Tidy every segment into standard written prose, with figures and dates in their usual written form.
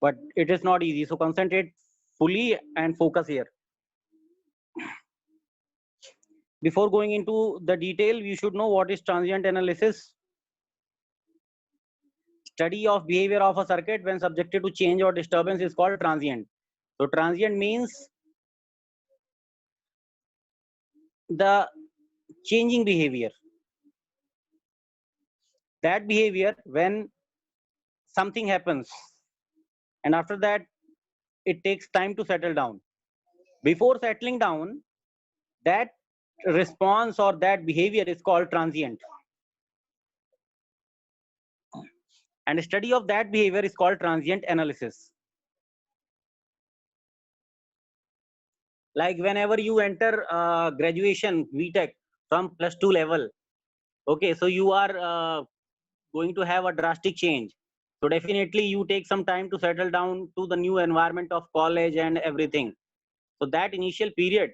but it is not easy. So concentrate fully and focus here. Before going into the detail, you should know what is transient analysis. Study of behavior of a circuit when subjected to change or disturbance is called transient. So transient means the changing behavior. That behavior when something happens and after that it takes time to settle down. Before settling down, that response or that behavior is called transient. And a study of that behavior is called transient analysis. Like whenever you enter graduation, VTech from +2 level, okay, so you are going to have a drastic change. So definitely you take some time to settle down to the new environment of college and everything. So that initial period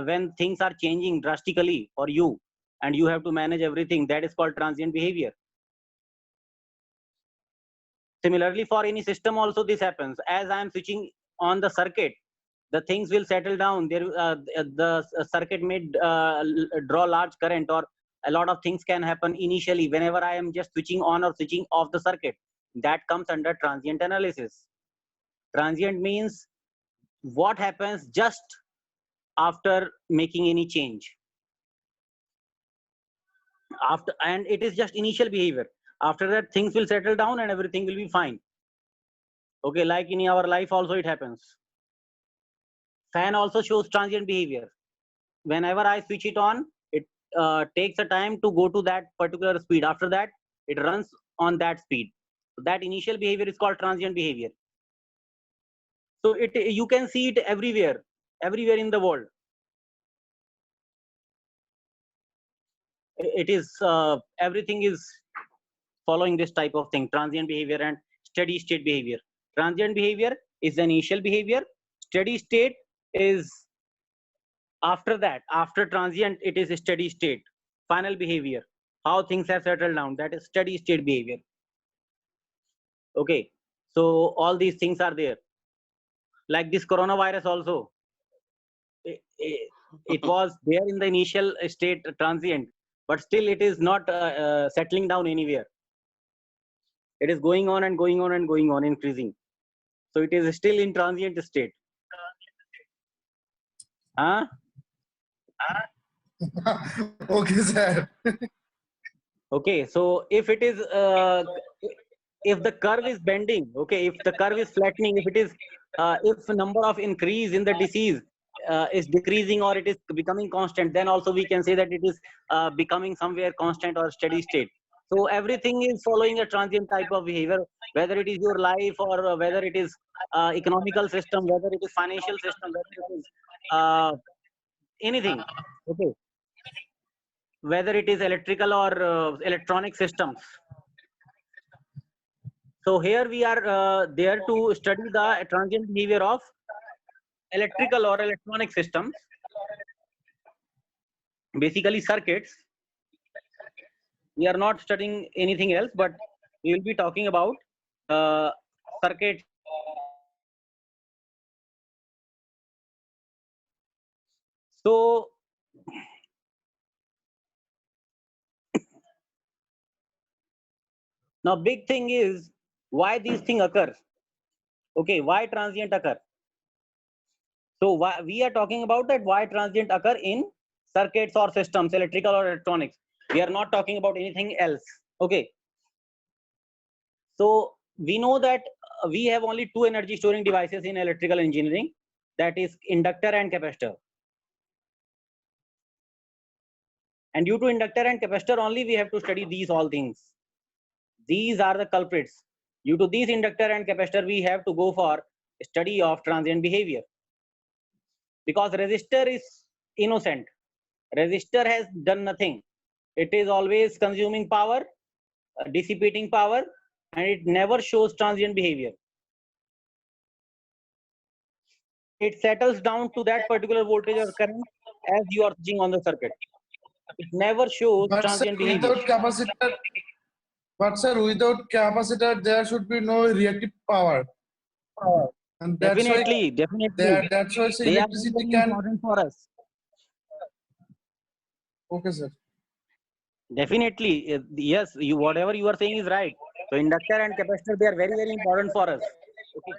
when things are changing drastically for you and you have to manage everything, that is called transient behavior. Similarly, for any system also this happens. As I am switching on the circuit, the things will settle down. There, the circuit may draw large current, or a lot of things can happen initially whenever I am just switching on or switching off the circuit. That comes under transient analysis. Transient means what happens just after making any change. After, and it is just initial behavior. After that, things will settle down and everything will be fine. Okay, like in our life also it happens. Fan also shows transient behavior. Whenever I switch it on, it takes a time to go to that particular speed. After that, it runs on that speed. So that initial behavior is called transient behavior. So it, you can see it everywhere in the world. It is everything is following this type of thing: transient behavior and steady state behavior. Transient behavior is the initial behavior. Steady state is after that. After transient, it is a steady state, final behavior, how things have settled down. That is steady state behavior. Okay, so all these things are there. Like this coronavirus also, it was there in the initial state, transient, but still it is not settling down anywhere. It is going on and going on and going on, increasing. So it is still in transient state. Huh? Okay, sir. Okay, so if it is if the curve is bending, okay, if the curve is flattening, if it is if number of increase in the disease is decreasing or it is becoming constant, then also we can say that it is becoming somewhere constant or steady state. So everything is following a transient type of behavior, whether it is your life or whether it is economical system, whether it is financial system, whether it is anything. Okay, whether it is electrical or electronic systems. So here we are there to study the transient behavior of electrical or electronic systems, basically circuits. We are not studying anything else, but we will be talking about circuits. So now big thing is why these things occur. Okay, why transient occur? So why, we are talking about that why transient occur in circuits or systems, electrical or electronics. We are not talking about anything else. Okay. So we know that we have only two energy storing devices in electrical engineering, that is inductor and capacitor. And due to inductor and capacitor only, we have to study these all things. These are the culprits. Due to these inductor and capacitor, we have to go for study of transient behavior. Because resistor is innocent. Resistor has done nothing. It is always consuming power, dissipating power, and it never shows transient behavior. It settles down to that particular voltage or current as you are switching on the circuit. It never shows transient behavior. But sir, without capacitor, there should be no reactive power. power. And that's why Definitely. that's why say They are very, electricity very can. important for us. Okay, sir. Definitely, yes. You whatever you are saying is right. So inductor and capacitor, they are very, very important for us. Okay.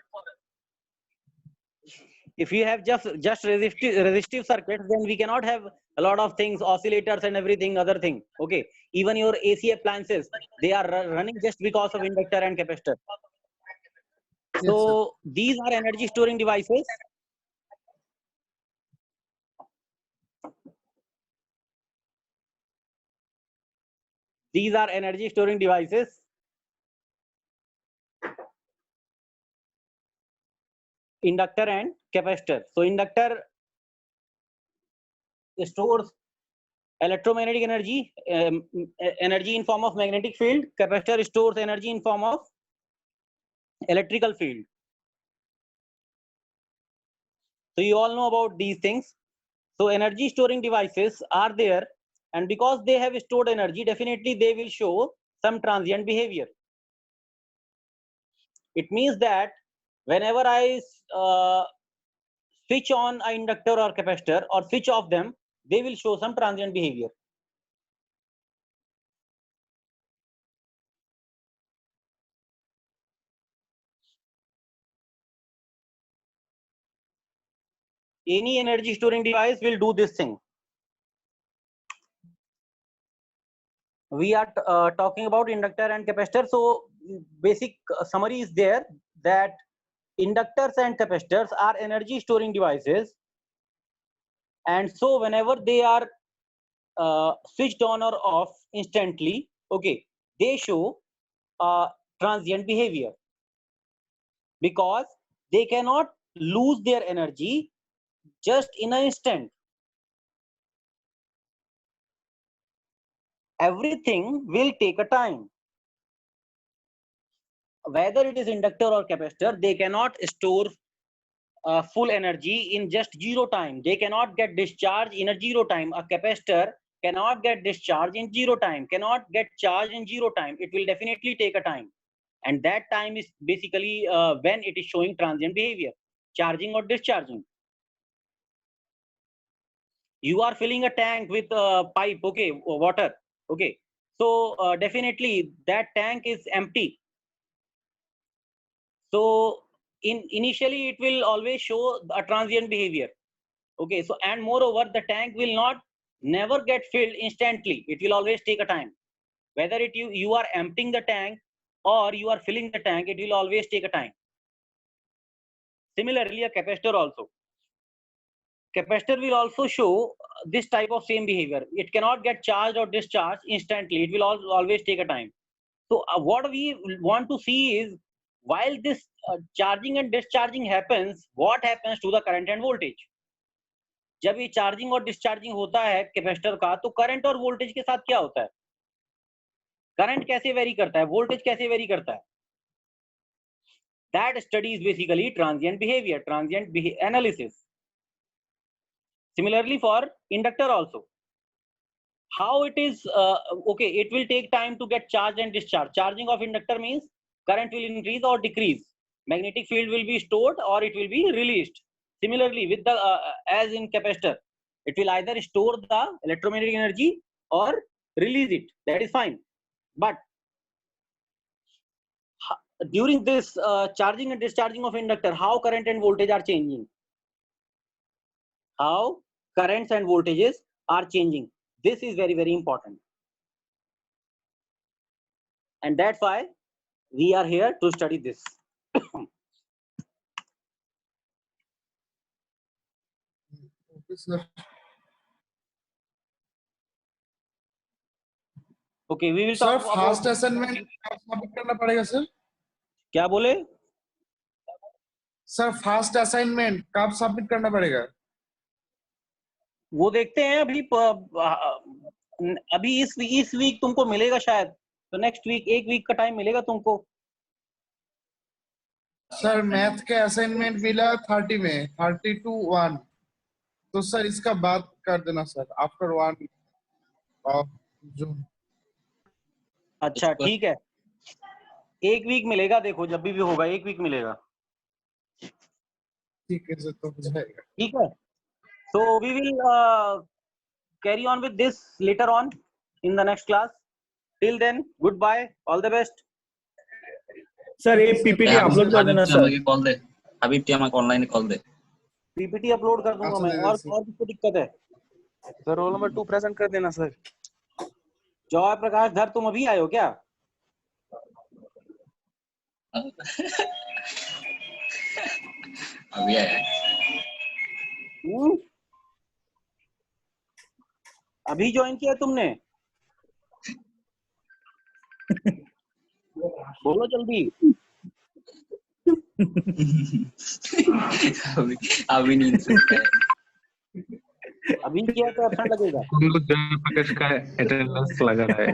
If you have just resistive circuits, then we cannot have a lot of things, oscillators and everything other thing. Okay. Even your AC appliances, they are running just because of inductor and capacitor. Yes, sir. So these are energy storing devices. These are energy storing devices. Inductor and capacitor. So inductor stores electromagnetic energy, energy in form of magnetic field. Capacitor stores energy in form of electrical field. So you all know about these things. So energy storing devices are there, and because they have stored energy, definitely they will show some transient behavior. It means that whenever I switch on an inductor or capacitor or switch off them, they will show some transient behavior. Any energy storing device will do this thing. We are talking about inductor and capacitor. So basic summary is there that inductors and capacitors are energy storing devices, and so whenever they are switched on or off instantly, okay, they show transient behavior because they cannot lose their energy just in an instant. Everything will take a time. Whether it is inductor or capacitor, they cannot store full energy in just zero time. They cannot get discharged in a zero time. A capacitor cannot get discharged in zero time, cannot get charged in zero time. It will definitely take a time. And that time is basically when it is showing transient behavior, charging or discharging. You are filling a tank with a pipe, okay, water, okay. So definitely that tank is empty. So initially it will always show a transient behavior. Okay, so and moreover, the tank will not never get filled instantly. It will always take a time. Whether you are emptying the tank or you are filling the tank, it will always take a time. Similarly, a capacitor also. Capacitor will also show this type of same behavior. It cannot get charged or discharged instantly. It will always take a time. So what we want to see is while this charging and discharging happens, what happens to the current and voltage? जब ये charging और discharging होता है capacitor का, तो current और voltage के साथ क्या होता है? करंट कैसे वेरी करता है, वोल्टेज कैसे वेरी करता है? That study is basically transient behavior, transient analysis. Similarly for inductor also. How it is, okay, it will take time to get charged and discharged. Charging of inductor means current will increase or decrease. Magnetic field will be stored or it will be released. Similarly with the, as in capacitor, it will either store the electromagnetic energy or release it. That is fine. But during this charging and discharging of inductor, how current and voltage are changing? How currents and voltages are changing? This is very, very important. And that's why we are here to study this. Okay, sir. Okay, we will sir talk fast about. Assignment submit करना पड़ेगा sir? क्या बोले? Sir fast assignment कब submit करना पड़ेगा? वो देखते हैं अभी इस वीक तुमको मिलेगा शायद, तो नेक्स्ट वीक एक वीक का टाइम मिलेगा तुमको. सर मैथ के असाइनमेंट मिला 30 में, 30 to 1. तो सर इसका बात कर देना सर आफ्टर 1 ऑफ जून. अच्छा ठीक है, एक वीक मिलेगा. देखो जब भी होगा एक वीक मिलेगा. ठीक है सर, तो हो जाएगा। ठीक है, so we will carry on with this later on in the next class. Till then, goodbye, all the best. Sir ये पीपीटी अपलोड कर देना सर। আমাকে কল দে, হাবিব তুই আমাকে অনলাইনে কল দে। PPT अपलोड कर दूंगा अच्छा, मैं। दे दे और सर। किसको दिक्कत है? सर रोल नंबर 2 प्रेजेंट कर देना सर। जय प्रकाश धर, तुम अभी आए हो क्या? अभी आया। अभी ज्वाइन किया तुमने? बोलो जल्दी। अभी नींद से उठा है। अभी किया तो एब्सेंट लगेगा। उनको जयप्रकाश का अटेंडेंस लगा रहा है।